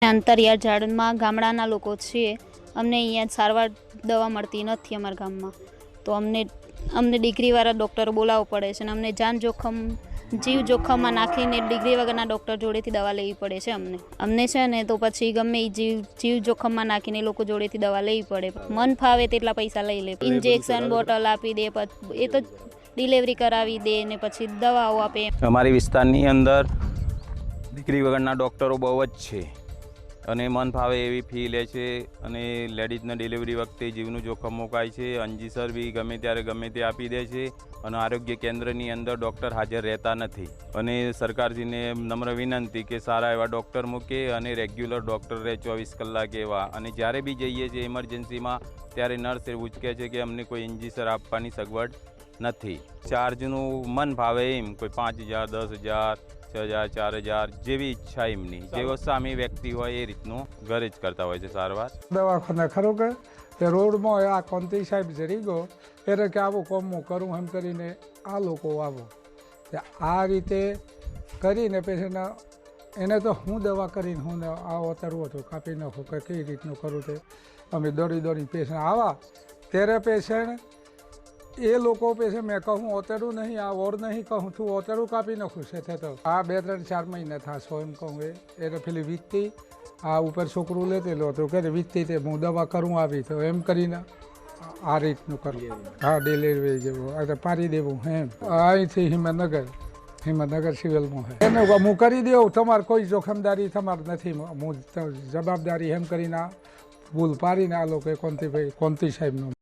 અંતરિયાળ ઝાડમાં ગામડાના લોકો છીએ, અમને અહીંયા સારવાર દવા મળતી નથી અમારા ગામમાં, તો અમને ડિગ્રીવાળા ડૉક્ટરો બોલાવવું પડે છે અને અમને જીવ જોખમમાં નાખીને ડિગ્રી વગરના ડૉક્ટર જોડેથી દવા લેવી પડે છે. અમને છે ને તો પછી ગમે એ જીવ જોખમમાં નાખીને લોકો જોડેથી દવા લેવી પડે. મન ફાવે તેટલા પૈસા લઈ લે, ઇન્જેક્શન બોટલ આપી દે, એ તો ડિલિવરી કરાવી દે ને પછી દવાઓ આપે. અમારી વિસ્તારની અંદર ડિગ્રી વગરના ડૉક્ટરો બહુ જ છે અને મન ફાવે એવી ફી લે છે અને લેડીઝને ડિલિવરી વખતે જીવનું જોખમ મુકાય છે. અંજીસર બી ગમે ત્યારે ગમે તે આપી દે છે અને આરોગ્ય કેન્દ્રની અંદર ડૉક્ટર હાજર રહેતા નથી. અને સરકારશ્રીને નમ્ર વિનંતી કે સારા એવા ડૉક્ટર મૂકે અને રેગ્યુલર ડૉક્ટર રહે 24 કલાક એવા. અને જ્યારે બી જઈએ છીએ ઇમરજન્સીમાં ત્યારે નર્સ એવું જ કહે છે કે અમને કોઈ ઇન્જીસર આપવાની સગવડ નથી. ચાર્જનું મન ફાવે એમ, કોઈ 5,000, 10,000, 6,000, 4,000 જેવી ઈચ્છા એમની, જેવો સામી વ્યક્તિ હોય એ રીતનું ઘરે જ કરતા હોય છે સારવાર. દવાખાના ખરું કે રોડમાં આ કોંતી સાહેબ જરી ગયો એટલે કે આવું કોમ હું કરું એમ કરીને આ લોકો આવો આ રીતે કરીને પછી એને તો હું દવા કરીને હું આ ઉતરવું હતું કાપી નાખું કે કઈ રીતનું કરું તે અમે દોડી પેશન્ટ આવા ત્યારે પેશન્ટ એ લોકો પેશે મેં કહું ઓતરું નહીં, આ ઓર નહીં કહું તું ઓતરું કાપી નાખું છે. તો આ 2-3-4 મહિના થશો એમ કહું એટલે પેલી વીકતી આ ઉપર છોકરું લેતેલું હતું કે વીકતી તે હું દવા કરું આવી તો એમ કરીને આ રીતનું કરવું. હા, ડિલિવરી જેવું પાડી દેવું એમ. અહીંથી હિંમતનગર સિવિલમાં હે એને હું કરી દઉં, તમારે કોઈ જોખમદારી તમારે નથી, હું જવાબદારી એમ કરીને ભૂલ પાડીને આ લોકો કોંતી સાહેબનું